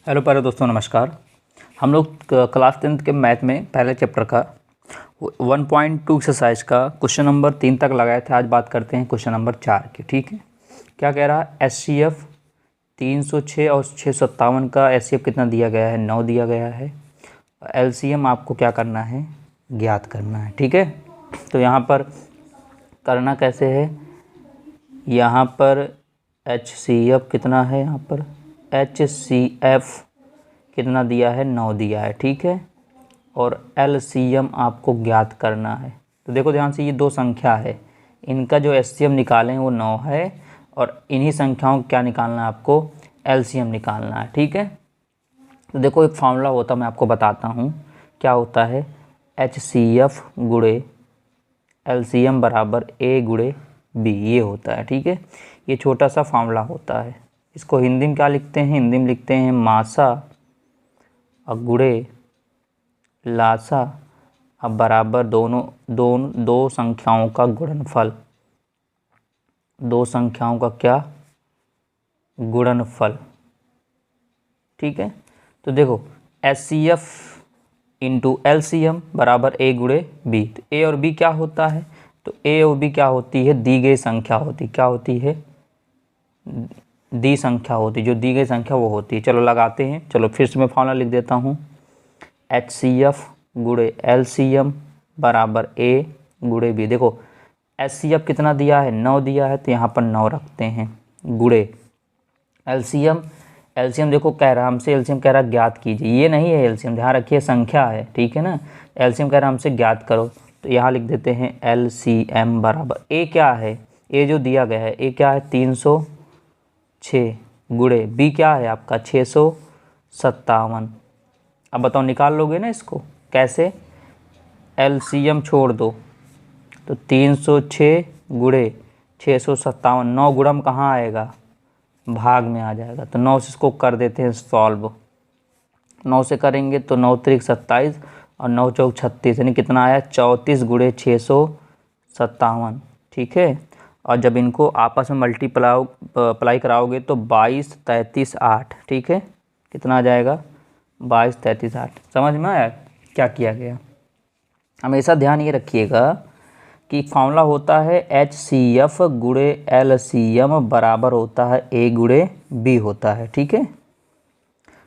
Hello प्यारे दोस्तों, नमस्कार। हम लोग क्लास 10th के मैथ में पहले चैप्टर का 1.2 एक्सरसाइज का क्वेश्चन नंबर 3 तक लगाए थे। आज बात करते हैं क्वेश्चन नंबर 4 की। ठीक है, क्या कह रहा है? एचसीएफ 306 और 657 का एचसीएफ कितना दिया गया है? 9 दिया गया है। एलसीएम आपको क्या करना है? ज्ञात करना है। ठीक है, तो यहाँ पर करना कैसे है? यहाँ पर एचसीएफ कितना है? यहाँ पर एचसीएफ कितना दिया है? 9 दिया है। ठीक है, और एलसीएम आपको ज्ञात करना है। तो देखो ध्यान से, ये दो संख्या है, इनका जो एचसीएम निकालें वो 9 है, और इन्हीं संख्याओं को क्या निकालना है आपको? एलसीएम निकालना है। ठीक है, तो देखो एक फार्मूला होता है, मैं आपको बताता हूँ क्या होता है। एचसीएफ गुणे एलसीएम बराबर ए गुणे बी, ये होता है। ठीक है, ये छोटा सा फार्मूला होता है। इसको हिंदी में क्या लिखते हैं? हिंदी में लिखते हैं मासा और गुणे लासा अब बराबर दो संख्याओं का गुणनफल। दो संख्याओं का क्या? गुणनफल। ठीक है, तो देखो एचसीएफ इंटू एलसीएम बराबर ए गुणे बी। तो ए और बी क्या होता है? तो ए और बी क्या होती है? दी गई संख्या होती। क्या होती है? दी संख्या होती। जो दी गई संख्या वो होती है। चलो लगाते हैं। चलो फिर से मैं फॉर्मूला लिख देता हूँ। एचसीएफ गुणे एलसीएम बराबर ए गुणे बी। देखो एचसीएफ कितना दिया है? 9 दिया है, तो यहाँ पर 9 रखते हैं। गुणे एलसीएम, एलसीएम देखो कह रहा है हमसे, एलसीएम कह रहा है ज्ञात कीजिए। ये नहीं है एलसीएम, ध्यान रखिए संख्या है। ठीक है ना, एलसीएम कह रहा है हमसे ज्ञात करो, तो यहाँ लिख देते हैं एलसीएम बराबर ए क्या है? ए जो दिया गया है, ए क्या है? 306 गुणे बी क्या है आपका? 657। अब बताओ निकाल लोगे ना इसको? कैसे? एलसीएम छोड़ दो, तो 306 गुणे 657, 9 गुणम कहाँ आएगा? भाग में आ जाएगा। तो 9 से इसको कर देते हैं सॉल्व। 9 से करेंगे तो 9 त्रिक 27 और 9 चौक 36, यानी कितना आया? 34 गुणे 657। ठीक है, और जब इनको आपस में मल्टीप्लाई कराओगे तो 22 33 8। ठीक है, कितना आ जाएगा? 22 33 8। समझ में आया क्या किया गया? हमेशा ध्यान ये रखिएगा कि फार्मूला होता है एचसीएफ गुणे एलसीएम बराबर होता है ए गुणे बी होता है। ठीक है,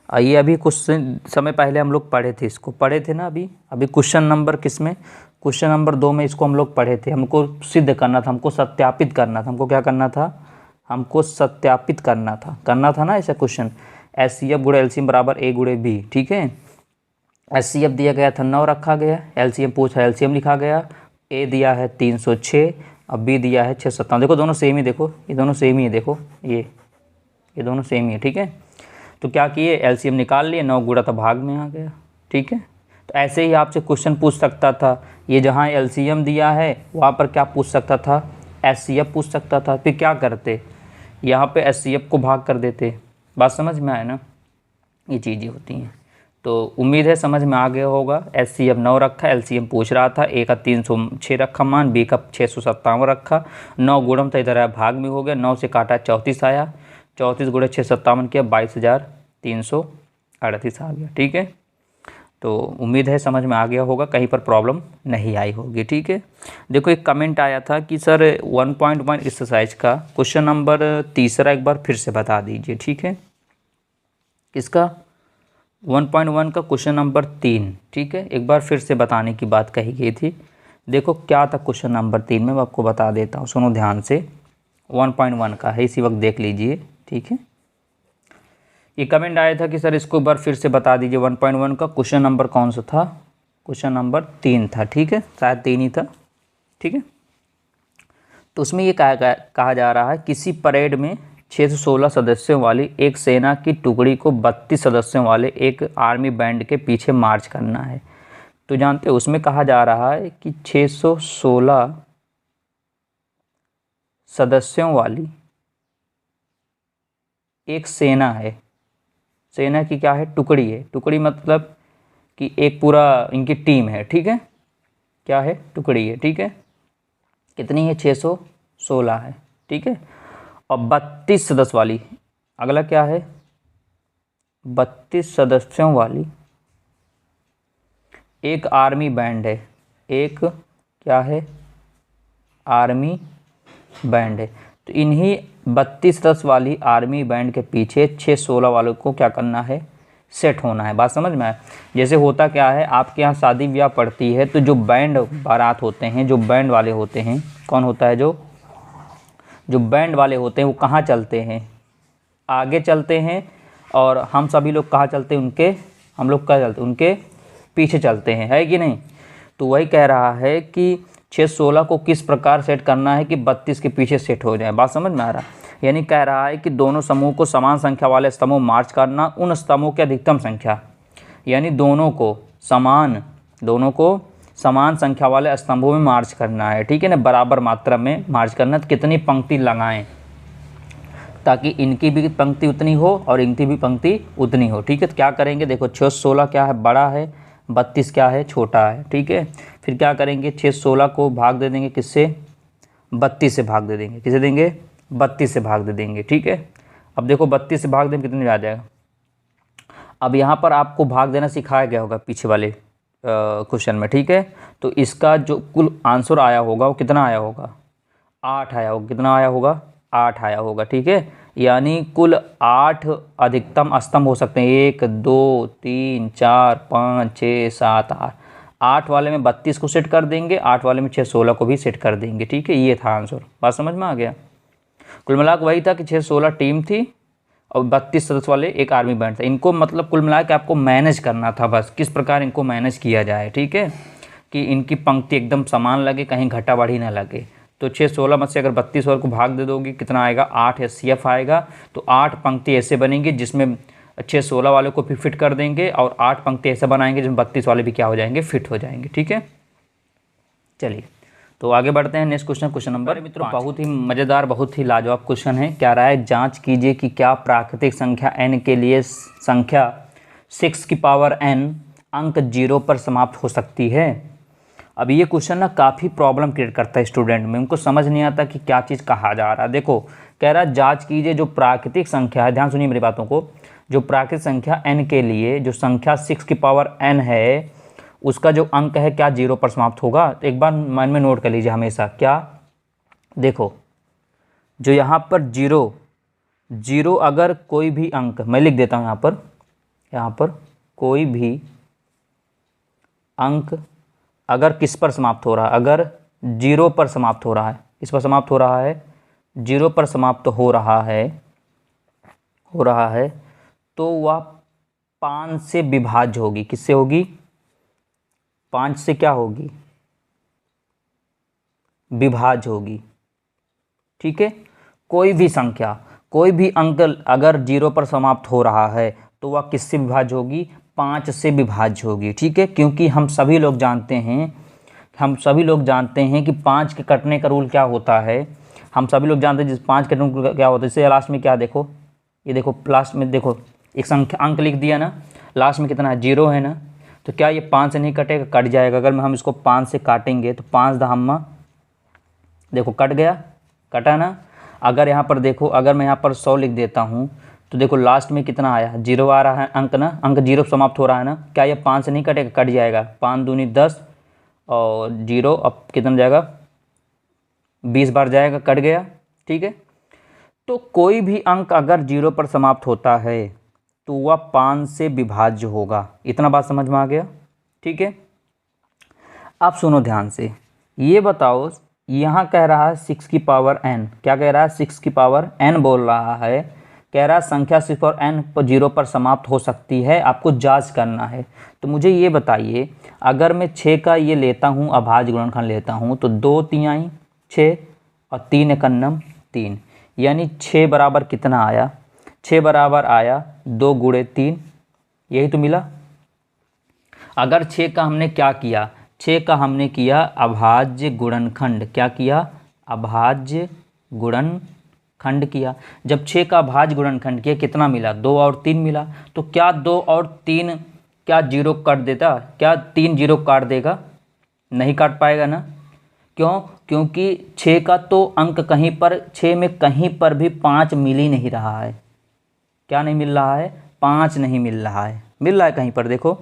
ये अभी कुछ समय पहले हम लोग पढ़े थे, इसको पढ़े थे ना। अभी क्वेश्चन नंबर किस में? क्वेश्चन नंबर 2 में इसको हम लोग पढ़े थे। हमको सिद्ध करना था, हमको सत्यापित करना था। हमको क्या करना था? हमको सत्यापित करना था ना ऐसा क्वेश्चन। एचसीएफ गुणे एलसीएम बराबर ए गुणे बी। ठीक है, एचसीएफ दिया गया था 9 रखा गया, एलसीएम पूछा एलसीएम लिखा गया। ए दिया है 306 और बी दिया है 657। देखो दोनों सेम ही, देखो ये दोनों सेम ही है। देखो ये दोनों सेम ही है। ठीक है, तो क्या किए? एलसीएम निकाल लिए, 9 गुणा तो भाग में आ गया। ठीक है, तो ऐसे ही आपसे क्वेश्चन पूछ सकता था। ये जहाँ एलसीएम दिया है वहाँ पर क्या पूछ सकता था? एचसीएफ पूछ सकता था। फिर क्या करते? यहाँ पे एचसीएफ को भाग कर देते। बात समझ में आए ना? ये चीज़ें होती हैं। तो उम्मीद है समझ में आ गया होगा। एचसीएफ 9 रखा, एलसीएम पूछ रहा था। ए का 306 रखा मान, बी का 657 रखा। 9 गुणम था, इधर आया भाग में हो गया। 9 से काटा 34 आया, 34 गुणे 657 किया, 22,338 आ गया। ठीक है, तो उम्मीद है समझ में आ गया होगा, कहीं पर प्रॉब्लम नहीं आई होगी। ठीक है, देखो एक कमेंट आया था कि सर 1.1 एक्सरसाइज का क्वेश्चन नंबर 3 एक बार फिर से बता दीजिए। ठीक है, किसका? 1.1 का क्वेश्चन नंबर 3। ठीक है, एक बार फिर से बताने की बात कही गई थी। देखो क्या था क्वेश्चन नंबर 3 में, मैं आपको बता देता हूँ, सुनो ध्यान से। 1.1 का है, इसी वक्त देख लीजिए। ठीक है, ये कमेंट आया था कि सर इसको एक बार फिर से बता दीजिए। 1.1 का क्वेश्चन नंबर कौन सा था? क्वेश्चन नंबर 3 था। ठीक है, शायद 3 ही था। ठीक है, तो उसमें ये कहा जा रहा है किसी परेड में 616 सदस्यों वाली एक सेना की टुकड़ी को 32 सदस्यों वाले एक आर्मी बैंड के पीछे मार्च करना है। तो जानते हो उसमें कहा जा रहा है कि 616 सदस्यों वाली एक सेना है। सेना की क्या है? टुकड़ी है। टुकड़ी मतलब कि एक पूरा इनकी टीम है। ठीक है, क्या है? टुकड़ी है। ठीक है, कितनी है? 616 है। ठीक है, और 32 सदस्य वाली, अगला क्या है? 32 सदस्यों वाली एक आर्मी बैंड है, एक क्या है, आर्मी बैंड है। तो इन्हीं 32 सदस्य वाली आर्मी बैंड के पीछे 6-16 वालों को क्या करना है, सेट होना है। बात समझ में आया। जैसे होता क्या है, आपके यहाँ शादी ब्याह पड़ती है तो जो बैंड बारात होते हैं, जो बैंड वाले होते हैं, कौन होता है, जो बैंड वाले होते हैं वो कहाँ चलते हैं, आगे चलते हैं, और हम सभी लोग कहाँ चलते हैं, हम लोग कहाँ चलते हैं, उनके पीछे चलते हैं, है कि नहीं। तो वही कह रहा है कि 6-16 को किस प्रकार सेट करना है कि 32 के पीछे सेट हो जाए। बात समझ में आ रहा है। यानी कह रहा है कि दोनों समूह को समान संख्या वाले स्तंभों में मार्च करना, उन स्तंभों की अधिकतम संख्या, यानी दोनों को समान संख्या वाले स्तंभों में मार्च करना है, ठीक है ना, बराबर मात्रा में मार्च करना। तो कितनी पंक्ति लगाएं ताकि इनकी भी पंक्ति उतनी हो और इनकी भी पंक्ति उतनी हो, ठीक है। तो क्या करेंगे, देखो 6-16 क्या है, बड़ा है, 32 क्या है, छोटा है, ठीक है। फिर क्या करेंगे, 6-16 को भाग दे देंगे, किससे, 32 से भाग दे देंगे, किसे देंगे, 32 से भाग दे देंगे, ठीक है। अब देखो 32 से भाग देंगे कितने आ जाएगा। अब यहाँ पर आपको भाग देना सिखाया गया होगा पीछे वाले क्वेश्चन में, ठीक है। तो इसका जो कुल आंसर आया होगा वो कितना आया होगा, 8 आया होगा। कितना आया होगा, 8 आया होगा, ठीक है। यानी कुल 8 अधिकतम स्तंभ हो सकते हैं, 1 2 3 4 5 6 7 8। 8 वाले में 32 को सेट कर देंगे, 8 वाले में 6-16 को भी सेट कर देंगे, ठीक है। ये था आंसर। बात समझ में आ गया। कुल मिला के वही था कि 6-16 टीम थी और 32 सदस्य वाले एक आर्मी बैंड था। इनको मतलब कुल मिला के आपको मैनेज करना था, बस किस प्रकार इनको मैनेज किया जाए, ठीक है, कि इनकी पंक्ति एकदम समान लगे, कहीं घटा बढ़ी ना लगे। तो 6-16 में से अगर 32 और को भाग दे दोगे कितना आएगा, 8 एचसीएफ आएगा। तो 8 पंक्ति ऐसे बनेंगी जिसमें 6-16 वाले को भी फिट कर देंगे, और 8 पंक्ति ऐसे बनाएंगे जिसमें 32 वाले भी क्या हो जाएंगे, फिट हो जाएंगे, ठीक है। चलिए तो आगे बढ़ते हैं नेक्स्ट क्वेश्चन। क्वेश्चन नंबर मित्रों बहुत ही मज़ेदार, बहुत ही लाजवाब क्वेश्चन है। क्या रहा है, जांच कीजिए कि क्या प्राकृतिक संख्या n के लिए संख्या 6 की पावर n अंक 0 पर समाप्त हो सकती है। अब ये क्वेश्चन ना काफ़ी प्रॉब्लम क्रिएट करता है स्टूडेंट में, उनको समझ नहीं आता कि क्या चीज़ कहा जा रहा है। देखो कह रहा है जांच कीजिए जो प्राकृतिक संख्या है, ध्यान सुनिए मेरी बातों को, जो प्राकृतिक संख्या n के लिए जो संख्या 6 की पावर n है उसका जो अंक है क्या 0 पर समाप्त होगा। तो एक बार मन में नोट कर लीजिए हमेशा, क्या, देखो जो यहाँ पर 0 अगर कोई भी अंक, मैं लिख देता हूँ यहाँ पर कोई भी अंक अगर किस पर समाप्त हो रहा है, अगर 0 पर समाप्त हो रहा है, किस पर समाप्त हो रहा है, 0 पर समाप्त हो रहा है तो वह 5 से विभाज्य होगी। किससे होगी, 5 से क्या होगी, विभाज्य होगी, ठीक है। कोई भी संख्या, कोई भी अंक अगर 0 पर समाप्त हो रहा है तो वह किससे विभाज्य होगी, 5 से विभाज्य होगी, ठीक है। क्योंकि हम सभी लोग जानते हैं कि 5 के कटने का रूल क्या होता है, हम सभी लोग जानते हैं जिस 5 के कटने का क्या होता है। इससे लास्ट में क्या, देखो ये देखो लास्ट में देखो एक संख्या अंक लिख दिया ना, लास्ट में कितना है, 0 है ना, तो क्या ये 5 से नहीं कटेगा, कट जाएगा। अगर हम इसको 5 से काटेंगे तो 5 दहम्मा, देखो कट गया, कटा ना। अगर यहाँ पर देखो, अगर मैं यहाँ पर 100 लिख देता हूँ तो देखो लास्ट में कितना आया, 0 आ रहा है अंक ना, अंक 0 समाप्त हो रहा है ना, क्या ये 5 से नहीं कटेगा, कट जाएगा। 5 दूनी 10 और 0 अब कितना जाएगा, 20 बार जाएगा, कट गया, ठीक है। तो कोई भी अंक अगर 0 पर समाप्त होता है तो वह 5 से विभाज्य होगा। इतना बात समझ में आ गया, ठीक है। आप सुनो ध्यान से, ये बताओ यहाँ कह रहा है 6 की पावर n, क्या कह रहा है, 6 की पावर n बोल रहा है, कह रहा है संख्या 6 और n पर 0 पर समाप्त हो सकती है, आपको जांच करना है। तो मुझे ये बताइए, अगर मैं 6 का ये लेता हूँ अभाज्य गुणनखंड लेता हूँ तो 2 तिहाई 6 और 3 एकन्नम 3, यानी 6 बराबर कितना आया, 6 बराबर आया 2 गुणे 3, यही तो मिला। अगर 6 का हमने क्या किया, 6 का हमने किया अभाज्य गुणनखंड, क्या किया, अभाज्य गुणनखंड किया। जब 6 का अभाज्य गुणनखंड किया कितना मिला, 2 और 3 मिला। तो क्या 2 और 3 क्या 0 काट देता, क्या 3 0 काट देगा, नहीं काट पाएगा ना। क्यों, क्योंकि 6 का तो अंक कहीं पर, 6 में कहीं पर भी 5 मिल ही नहीं रहा है। क्या नहीं मिल रहा है, 5 नहीं मिल रहा है, मिल रहा है कहीं पर देखो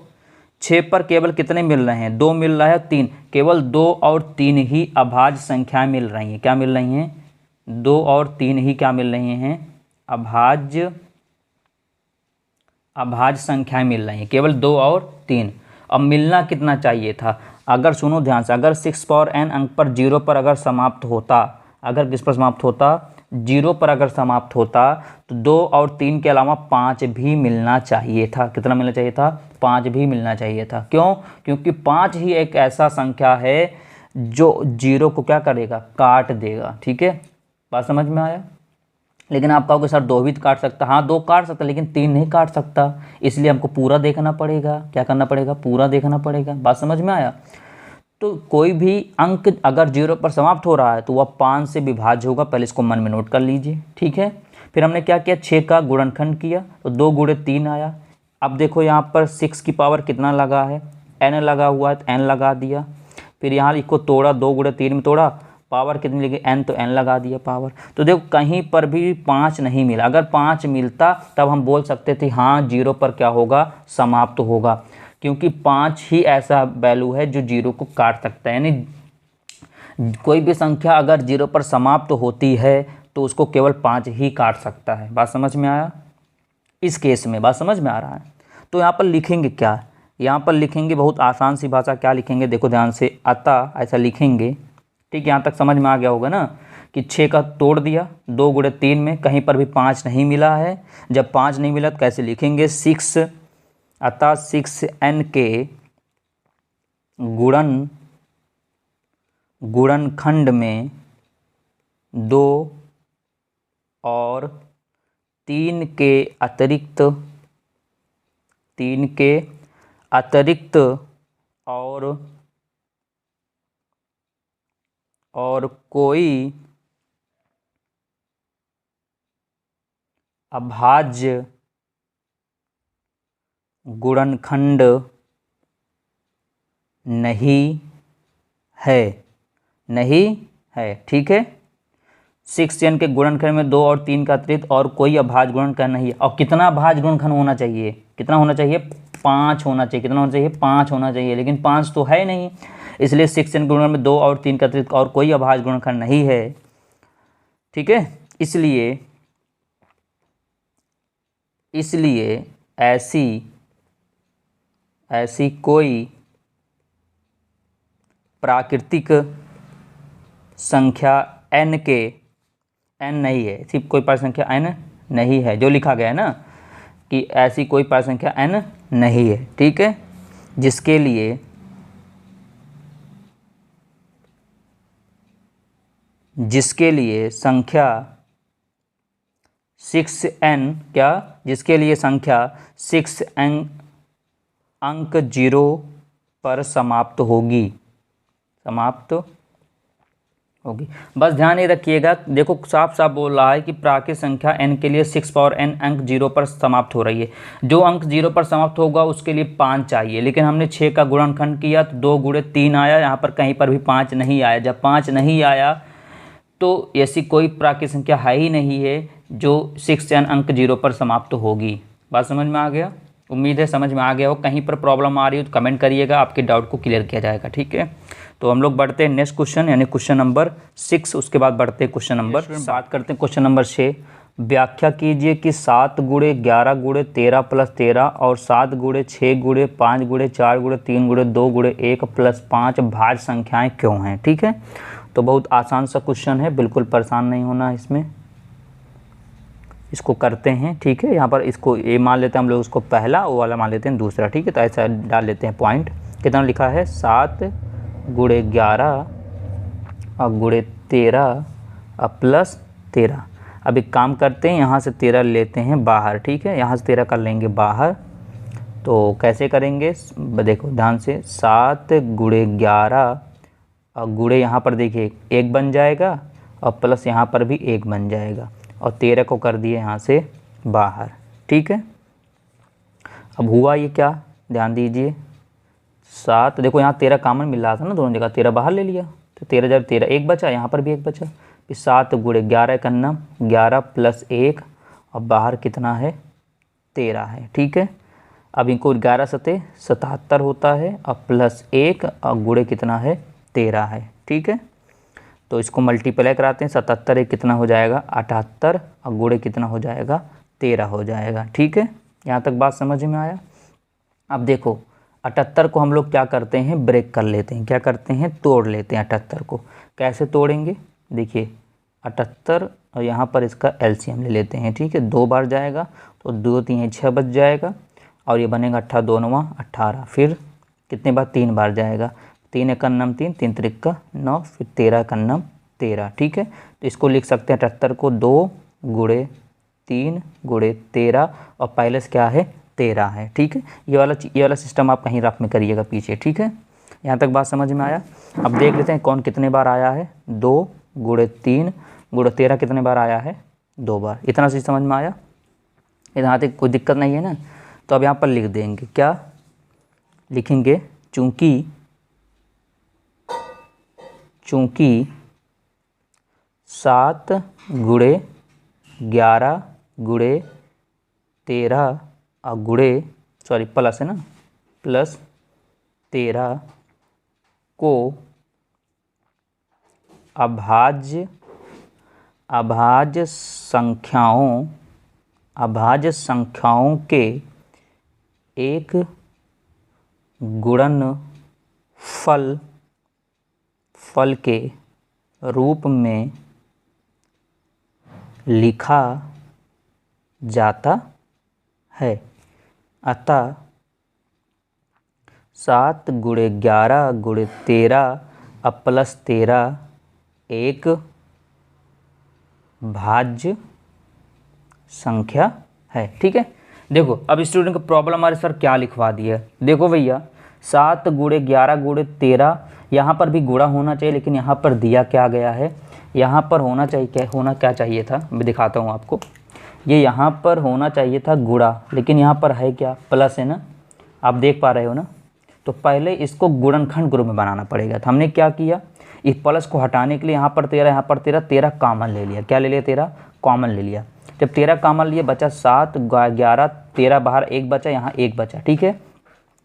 6 पर केवल कितने मिल रहे हैं, 2 मिल रहा है, 3, केवल 2 और 3 ही अभाज्य संख्याएं मिल रही हैं। क्या मिल रही हैं? 2 और 3 ही क्या मिल रही हैं? अभाज्य संख्याएं मिल रही हैं, केवल 2 और 3। अब मिलना कितना चाहिए था? अगर सुनो ध्यान से, अगर 6 पावर n अंक पर 0 पर अगर समाप्त होता, अगर किस पर समाप्त होता? 0 पर अगर समाप्त होता तो 2 और 3 के अलावा 5 भी मिलना चाहिए था। कितना मिलना चाहिए था? 5 भी मिलना चाहिए था। क्यों? क्योंकि 5 ही एक ऐसा संख्या है जो 0 को क्या करेगा? काट देगा। ठीक है, बात समझ में आया? लेकिन आप कहोगे सर 2 भी तो काट सकता। हाँ 2 काट सकता, लेकिन 3 नहीं काट सकता, इसलिए हमको पूरा देखना पड़ेगा। क्या करना पड़ेगा? पूरा देखना पड़ेगा। बात समझ में आया? तो कोई भी अंक अगर 0 पर समाप्त हो रहा है तो वह 5 से विभाज्य होगा। पहले इसको मन में नोट कर लीजिए। ठीक है, फिर हमने क्या किया? 6 का गुणनखंड किया तो 2 गुणे 3 आया। अब देखो यहाँ पर 6 की पावर कितना लगा है? n लगा हुआ है तो n लगा दिया। फिर यहाँ इसको तोड़ा, 2 गुणे 3 में तोड़ा, पावर कितनी लगी? n, तो n लगा दिया पावर। तो देखो कहीं पर भी 5 नहीं मिला। अगर 5 मिलता तब हम बोल सकते थे हाँ 0 पर क्या होगा? समाप्त होगा, क्योंकि 5 ही ऐसा वैल्यू है जो 0 को काट सकता है। यानी कोई भी संख्या अगर 0 पर समाप्त होती है तो उसको केवल 5 ही काट सकता है। बात समझ में आया? इस केस में बात समझ में आ रहा है? तो यहाँ पर लिखेंगे क्या? यहाँ पर लिखेंगे बहुत आसान सी भाषा। क्या लिखेंगे? देखो ध्यान से, अतः ऐसा लिखेंगे। ठीक, यहाँ तक समझ में आ गया होगा ना कि 6 का तोड़ दिया, 2 गुणे 3 में कहीं पर भी 5 नहीं मिला है। जब 5 नहीं मिला तो कैसे लिखेंगे? 6, अतः 6n के गुणनखंड में 2 और 3 के अतिरिक्त और कोई अभाज्य गुणनखंड नहीं है। ठीक है, 6n के गुणनखंड में 2 और 3 का अतिरिक्त और कोई अभाज्य गुणनखंड नहीं है। और कितना अभाज्य गुणनखंड होना चाहिए? कितना होना चाहिए? 5 होना चाहिए। कितना होना चाहिए? 5 होना चाहिए, लेकिन 5 तो है नहीं, इसलिए 6n के गुणनखंड में 2 और 3 का अतिरिक्त और कोई अभाज्य गुणनखंड नहीं है। ठीक है, इसलिए ऐसी कोई प्राकृतिक संख्या n नहीं है। सिर्फ कोई प्राकृतिक संख्या n नहीं है, जो लिखा गया है ना कि ऐसी कोई प्राकृतिक संख्या n नहीं है। ठीक है, जिसके लिए संख्या 6n क्या? जिसके लिए संख्या 6n अंक 0 पर समाप्त होगी। बस ध्यान ये रखिएगा, देखो साफ साफ बोल रहा है कि प्राकृतिक संख्या n के लिए 6 पावर n अंक 0 पर समाप्त हो रही है। जो अंक 0 पर समाप्त होगा उसके लिए 5 चाहिए, लेकिन हमने 6 का गुणनखंड किया तो 2 गुणे 3 आया। यहाँ पर कहीं पर भी 5 नहीं आया। जब 5 नहीं आया तो ऐसी कोई प्राकृतिक संख्या है ही नहीं है जो 6n अंक 0 पर समाप्त होगी। बात समझ में आ गया? उम्मीद है समझ में आ गया हो। कहीं पर प्रॉब्लम आ रही हो तो कमेंट करिएगा, आपके डाउट को क्लियर किया जाएगा। ठीक है, तो हम लोग बढ़ते हैं नेक्स्ट क्वेश्चन, यानी क्वेश्चन नंबर 6। उसके बाद बढ़ते हैं क्वेश्चन नंबर 7 करते हैं। क्वेश्चन नंबर 6, व्याख्या कीजिए कि 7 गुणे 11 गुणे 13 प्लस 13 और 7 गुणे 6 गुणे 5 गुणे 4 गुणे 3 गुणे 2 गुणे 1 प्लस 5 भाज्य संख्याएं क्यों हैं। ठीक है, तो बहुत आसान सा क्वेश्चन है, बिल्कुल परेशान नहीं होना इसमें। इसको करते हैं। ठीक है, यहाँ पर इसको ए मान लेते हैं हम लोग, उसको पहला, वो वाला मान लेते हैं दूसरा। ठीक है, तो ऐसा डाल लेते हैं पॉइंट। कितना लिखा है? 7 गुणे 11 और गुणे 13 और प्लस 13। अब एक काम करते हैं, यहाँ से 13 लेते हैं बाहर। ठीक है, यहाँ से 13 कर लेंगे बाहर। तो कैसे करेंगे? देखो ध्यान से, 7 गुणे 11 और गुणे यहाँ पर देखिए 1 बन जाएगा और प्लस यहाँ पर भी 1 बन जाएगा, और 13 को कर दिए यहाँ से बाहर। ठीक है, अब हुआ ये क्या? ध्यान दीजिए, 7, देखो यहाँ 13 कॉमन मिल रहा था ना दोनों जगह, 13 बाहर ले लिया तो 13 जब 13 1 बचा, यहाँ पर भी 1 बचा। फिर 7 गुणे 11 करना, 11 प्लस 1 और बाहर कितना है 13 है। ठीक है, अब इनको 11 सते 77 होता है और प्लस 1 और गुणे कितना है 13 है। ठीक है, तो इसको मल्टीप्लाई कराते हैं, 77 एक कितना हो जाएगा 78 और गुणे कितना हो जाएगा 13 हो जाएगा। ठीक है, यहाँ तक बात समझ में आया। अब देखो 78 को हम लोग क्या करते हैं, ब्रेक कर लेते हैं, क्या करते हैं, तोड़ लेते हैं 78 को। कैसे तोड़ेंगे, देखिए 78 और यहाँ पर इसका एलसीएम ले लेते हैं। ठीक है, 2 बार जाएगा तो 2 3 6 बच जाएगा और ये बनेगा 8 2 18, फिर कितने बार 3 बार जाएगा, 3 एक अन्नम 3, 3 त्रिक 9, फिर 13 एक अन्नम 13। ठीक है, तो इसको लिख सकते हैं 78 को 2 गुणे 3 गुणे 13 और पहले से क्या है 13 है। ठीक है, ये वाला सिस्टम आप कहीं रफ में करिएगा पीछे। ठीक है, यहाँ तक बात समझ में आया। अब देख लेते हैं कौन कितने बार आया है, 2 गुणे 3 गुणे 13 कितने बार आया है, 2 बार। इतना चीज़ समझ में आया, यहाँ तक कोई दिक्कत नहीं है ना। तो अब यहाँ पर लिख देंगे, क्या लिखेंगे, चूँकि 7 गुणे 11 गुणे 13 और गुणे प्लस है ना, प्लस 13 को अभाज्य संख्याओं के एक गुणनफल के रूप में लिखा जाता है। अतः 7 गुणे 11 गुणे 13 और प्लस 13 एक भाज्य संख्या है। ठीक है, देखो अब स्टूडेंट को प्रॉब्लम हमारे सर क्या लिखवा दिया है। देखो भैया 7 गुणे 11 गुणे 13, यहाँ पर भी गुणा होना चाहिए, लेकिन यहाँ पर दिया क्या गया है, यहाँ पर होना क्या चाहिए था, मैं दिखाता हूँ आपको। ये यहाँ पर होना चाहिए था गुणा, लेकिन यहाँ पर है क्या, प्लस है ना, आप देख पा रहे हो ना। तो पहले इसको गुणनखंड ग्रुप में बनाना पड़ेगा। तो हमने क्या किया, इस प्लस को हटाने के लिए यहाँ पर 13 यहाँ पर 13 कॉमन ले लिया। क्या ले लिया, 13 कॉमन ले लिया। जब 13 कॉमन लिए बचा 7 11 13 बाहर 1 बचा, यहाँ 1 बचा। ठीक है,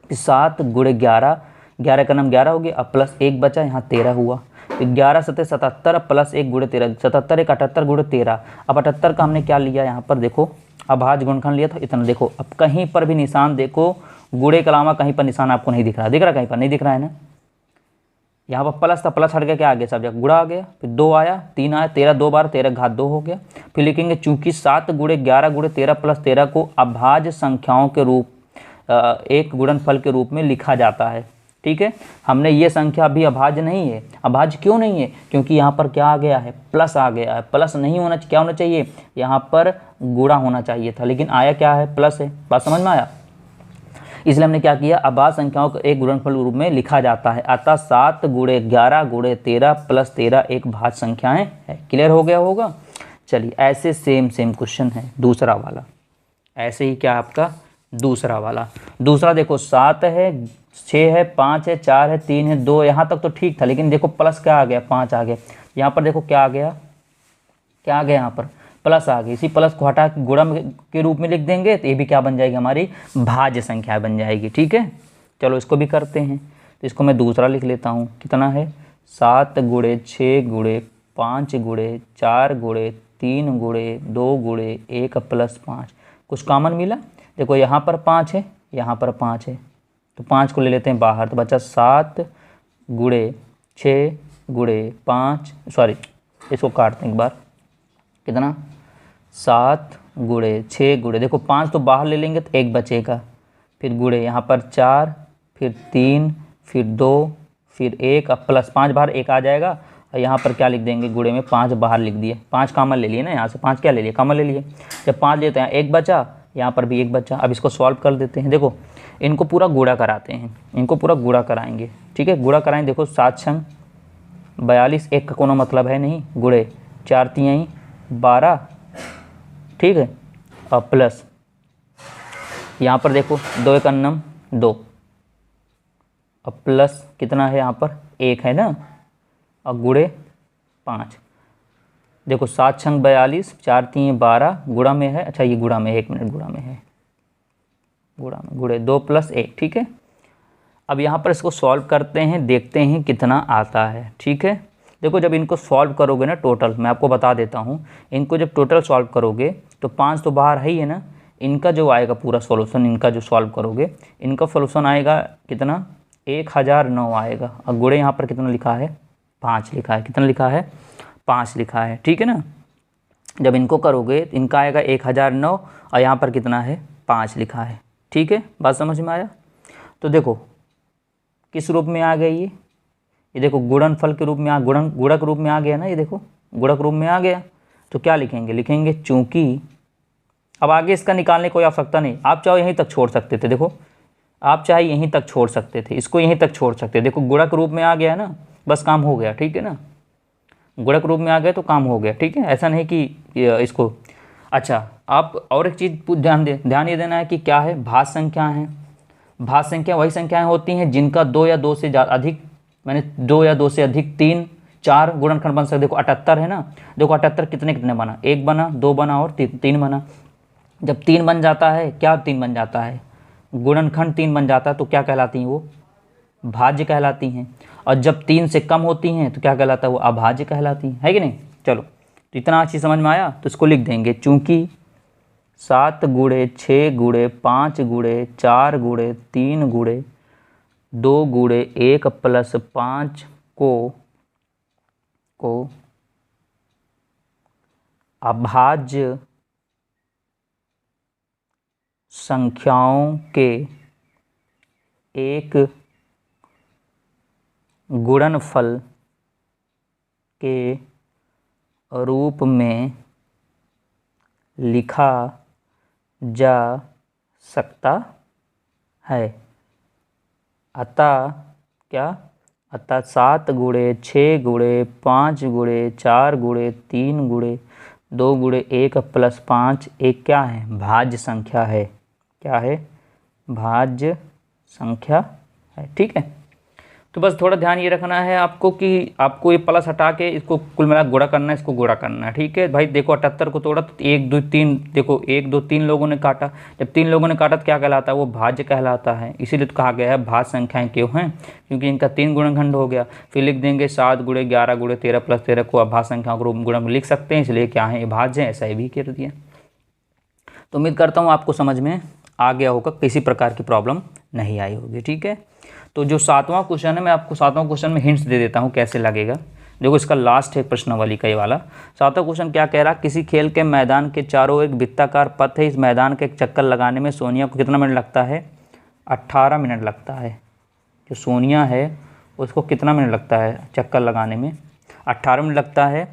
7 गुणे 11 11 का नाम 11 हो गया, अब प्लस 1 बचा, यहाँ 13 हुआ। तो 11 सते 77 प्लस 1 गुणे 13, 77 एक 78 गुणे 13। अब 78 का हमने क्या लिया, यहाँ पर देखो अभाज्य गुणनखंड लिया था इतना। देखो अब कहीं पर भी निशान देखो, गुणे के अलावा कहीं पर निशान आपको नहीं दिख रहा, दिख रहा कहीं पर नहीं दिख रहा है ना। यहाँ पर प्लस था, प्लस हट गया, क्या आ गया, सब जगह गुणा आ गया, फिर 2 आया 3 आया, 13 2 बार 13 घात 2 हो गया। फिर लिखेंगे चूंकि 7 गुणे 11 गुणे 13 प्लस 13 को अभाज्य संख्याओं के रूप एक गुणनफल के रूप में लिखा जाता है। ठीक है, हमने ये संख्या अभी अभाज्य नहीं है। अभाज्य क्यों नहीं है, क्योंकि यहाँ पर क्या आ गया है, प्लस आ गया है। प्लस नहीं होना, क्या होना चाहिए, यहाँ पर गुणा होना चाहिए था, लेकिन आया क्या है, प्लस है। बात समझ में आया। इसलिए हमने क्या किया, अभाज्य संख्याओं को एक गुणनफल रूप में लिखा जाता है। अतः 7 गुणे 11 गुणे 13 प्लस 13 एक भाज्य संख्याएं है। क्लियर हो गया होगा। चलिए ऐसे सेम क्वेश्चन है दूसरा वाला। ऐसे ही क्या आपका दूसरा वाला, दूसरा देखो 7 है 6 है 5 है 4 है 3 है 2, यहाँ तक तो ठीक था, लेकिन देखो प्लस क्या आ गया, 5 आ गया। यहाँ पर देखो क्या आ गया, क्या आ गया, यहाँ पर प्लस आ गई। इसी प्लस को हटा के गुणा के रूप में लिख देंगे तो ये भी क्या बन जाएगी, हमारी भाज्य संख्या बन जाएगी। ठीक है, चलो इसको भी करते हैं। तो इसको मैं दूसरा लिख लेता हूँ, कितना है 7 गुणे 6 गुणे 5 गुणे 4 गुणे 3 गुणे 2 गुणे 1 प्लस 5। कुछ कॉमन मिला, देखो यहाँ पर 5 है यहाँ पर 5 है, तो 5 को ले लेते हैं बाहर, तो बचा 7 गुणे 6 गुणे 5, सॉरी इसको काटते हैं एक बार, कितना 7 गुणे 6 गुणे, देखो 5 तो बाहर ले लेंगे तो 1 बचेगा, फिर गुणे यहाँ पर 4 फिर 3 फिर 2 फिर 1, अब प्लस 5 बाहर 1 आ जाएगा, और यहाँ पर क्या लिख देंगे, गुणे में 5 बाहर लिख दिए। 5 कॉमन ले लिए ना, यहाँ से 5 क्या ले लिए, कॉमन ले लिए। जब 5 लेते हैं 1 बचा, यहाँ पर भी 1 बचा। अब इसको सॉल्व कर देते हैं। देखो इनको पूरा गुणा कराते हैं, इनको पूरा गुणा कराएंगे। ठीक है, गुणा कराएंगे। देखो 7 छंग 42, 1 का कोनो मतलब है नहीं, गुणे 4 तिहाई 12, ठीक है, और प्लस यहाँ पर देखो 2 एक अन्नम 2, और प्लस कितना है यहाँ पर 1 है ना, और गुणे 5। देखो 7 छंग 42, 4 3 12, गुणा में है, अच्छा ये गुणा में है, 1 मिनट गुणा में है, गुणे 2 + 1, ठीक है। अब यहाँ पर इसको सॉल्व करते हैं, देखते हैं कितना आता है, ठीक है। देखो जब इनको सॉल्व करोगे ना टोटल, मैं आपको बता देता हूँ, इनको जब टोटल सॉल्व करोगे तो 5 तो बाहर है ही है ना, इनका जो आएगा पूरा सॉल्यूशन, इनका जो सॉल्व करोगे इनका सॉल्यूशन आएगा कितना, 1009 आएगा। और गुणे यहाँ पर कितना लिखा है, 5 लिखा है। कितना लिखा है, 5 लिखा है, ठीक है ना। जब इनको करोगे इनका आएगा 1009 और यहाँ पर कितना है, 5 लिखा है, ठीक है। बात समझ में आया। तो देखो किस रूप में आ गई ये देखो गुणनफल के रूप में गुणक रूप में आ गया ना, ये देखो गुणक रूप में आ गया। तो क्या लिखेंगे, लिखेंगे चूंकि, अब आगे इसका निकालने की कोई आवश्यकता नहीं, आप चाहो यहीं तक छोड़ सकते थे। देखो आप चाहे यहीं तक छोड़ सकते थे, इसको यहीं तक छोड़ सकते थे। देखो गुणक रूप में आ गया है ना, बस काम हो गया, ठीक है ना। गुणक रूप में आ गया तो काम हो गया, ठीक है। ऐसा नहीं कि इसको, अच्छा आप और एक चीज़ ध्यान ये देना है कि क्या है, भाज्य संख्या है। भाज्य संख्या वही संख्याएं होती हैं जिनका 2 या 2 से ज़्यादा अधिक, मैंने 2 या 2 से अधिक 3 4 गुणनखंड बन सकते। देखो 78 है ना, देखो 78 कितने कितने बना, 1 बना, 2 बना और 3 बना। जब 3 बन जाता है, क्या 3 बन जाता है, गुणनखंड 3 बन जाता है, तो क्या कहलाती हैं वो, भाज्य कहलाती हैं। और जब 3 से कम होती हैं तो क्या कहलाता है, वो अभाज्य कहलाती हैं, है कि नहीं। चलो तो इतना अच्छी समझ में आया। तो इसको लिख देंगे, चूंकि 7 गुणे 6 गुणे 5 गुणे 4 गुणे 3 गुणे 2 गुणे 1 + 5 को अभाज्य संख्याओं के एक गुणनफल के रूप में लिखा जा सकता है। अतः क्या, अतः 7 गुणे 6 गुणे 5 गुणे 4 गुणे 3 गुणे 2 गुणे 1 + 5 एक क्या है, भाज्य संख्या है। क्या है, भाज्य संख्या है, ठीक है। तो बस थोड़ा ध्यान ये रखना है आपको कि आपको ये प्लस हटा के इसको कुल मिला गुणा करना है, इसको गुणा करना है, ठीक है भाई। देखो 78 को तोड़ा तो 1 2 3, देखो 1 2 3 लोगों ने काटा, जब 3 लोगों ने काटा तो क्या कहलाता है, वो भाज्य कहलाता है। इसीलिए तो कहा गया है भाज्य संख्याएं क्यों हैं, क्योंकि इनका 3 गुणनखंड हो गया। फिर लिख देंगे 7 गुणे 11 गुणे 13 + 13 को अभाज्य संख्याओं के रूप में गुणन में लिख सकते हैं, इसलिए क्या है, ये भाज्य है, ऐसा ही भी कर दिया। तो उम्मीद करता हूँ आपको समझ में आ गया होगा, किसी प्रकार की प्रॉब्लम नहीं आई होगी, ठीक है। तो जो 7वां क्वेश्चन है, मैं आपको 7वां क्वेश्चन में हिंट्स दे देता हूँ कैसे लगेगा। देखो इसका लास्ट है प्रश्नावली का ये वाला। 7वां क्वेश्चन क्या कह रहा, किसी खेल के मैदान के चारों एक वृत्ताकार पथ है, इस मैदान के एक चक्कर लगाने में सोनिया को कितना मिनट लगता है, 18 मिनट लगता है। जो सोनिया है उसको कितना मिनट लगता है चक्कर लगाने में, 18 मिनट लगता है।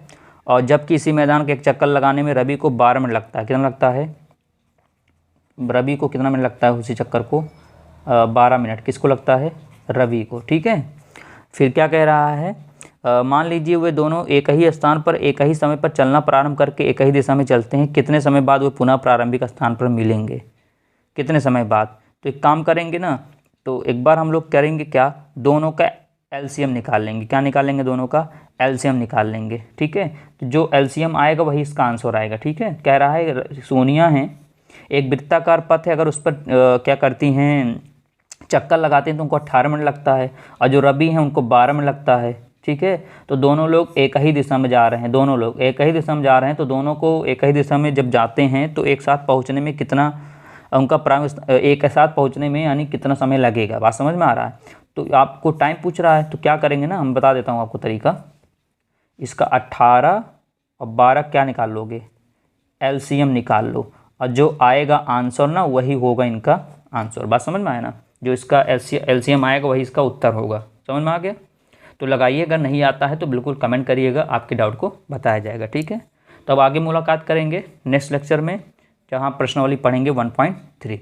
और जबकि इसी मैदान के एक चक्कर लगाने में रवि को 12 मिनट लगता है। कितना लगता है, रवि को कितना मिनट लगता है, उसी चक्कर को 12 मिनट किसको लगता है, रवि को, ठीक है। फिर क्या कह रहा है, मान लीजिए वे दोनों एक ही स्थान पर एक ही समय पर चलना प्रारंभ करके एक ही दिशा में चलते हैं, कितने समय बाद वे पुनः प्रारंभिक स्थान पर मिलेंगे, कितने समय बाद। तो एक काम करेंगे ना, तो एक बार हम लोग करेंगे क्या, दोनों का एलसीएम निकाल लेंगे। क्या निकालेंगे, दोनों का एलसीएम निकाल लेंगे, ठीक है। तो जो एलसीएम आएगा वही इसका आंसर आएगा, ठीक है। कह रहा है सोनिया है, एक वृत्ताकार पथ है, अगर उस पर क्या करती हैं, चक्कर लगाते हैं तो उनको 18 मिनट लगता है, और जो रवि हैं उनको 12 मिनट लगता है, ठीक है। तो दोनों लोग एक ही दिशा में जा रहे हैं, दोनों लोग एक ही दिशा में जा रहे हैं, तो दोनों को एक ही दिशा में जब जाते हैं तो एक साथ पहुंचने में कितना उनका एक साथ पहुंचने में यानी कितना समय लगेगा। बात समझ में आ रहा है। तो आपको टाइम पूछ रहा है, तो क्या करेंगे ना, हम बता देता हूँ आपको तरीका। इसका 18 और 12 क्या निकाल लोगे, एलसीएम निकाल लो, और जो आएगा आंसर ना वही होगा इनका आंसर। बात समझ में आया ना, जो इसका एलसीएम आएगा वही इसका उत्तर होगा। समझ में आ गया। तो लगाइए, अगर नहीं आता है तो बिल्कुल कमेंट करिएगा, आपके डाउट को बताया जाएगा, ठीक है। तो अब आगे मुलाकात करेंगे नेक्स्ट लेक्चर में, जहाँ प्रश्नावली पढ़ेंगे 1.3।